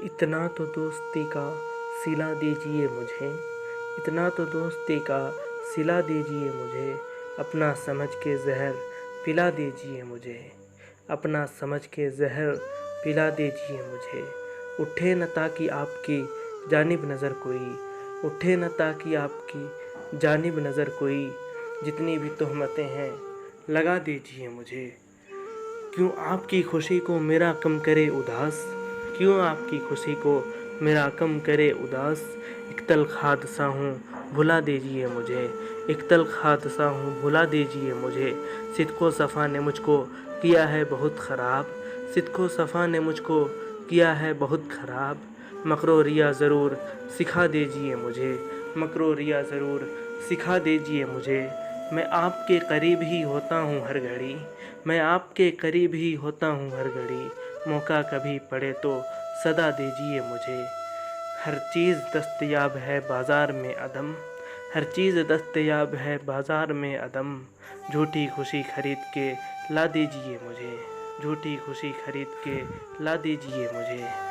इतना तो दोस्ती का सिला दीजिए मुझे, इतना तो दोस्ती का सिला दीजिए मुझे, अपना समझ के ज़हर पिला दीजिए मुझे, अपना समझ के ज़हर पिला दीजिए मुझे। उठे न ताकि आपकी जानिब नज़र कोई, उठे न ताकि आपकी जानिब नज़र कोई, जितनी भी तोहमतें हैं लगा दीजिए मुझे। क्यों आपकी खुशी को मेरा कम करे उदास, क्यों आपकी खुशी को मेरा कम करे उदास। एक तल्ख़ हादसा हूँ भुला दीजिए मुझे, एक तल्ख़ हादसा हूँ भुला दीजिए मुझे। सिदको सफ़ा ने मुझको किया है बहुत ख़राब, सिदको सफ़ा ने मुझको किया है बहुत ख़राब। मकरो रिया ज़रूर सिखा दीजिए मुझे, मकरो रिया ज़रूर सिखा दीजिए मुझे। मैं आपके करीब ही होता हूँ हर घड़ी, मैं आपके करीब ही होता हूँ हर घड़ी। मौका कभी पड़े तो सदा दीजिए मुझे। हर चीज़ दस्तयाब है बाज़ार में अदम, हर चीज़ दस्तयाब है बाज़ार में अदम। झूठी खुशी खरीद के ला दीजिए मुझे, झूठी खुशी खरीद के ला दीजिए मुझे।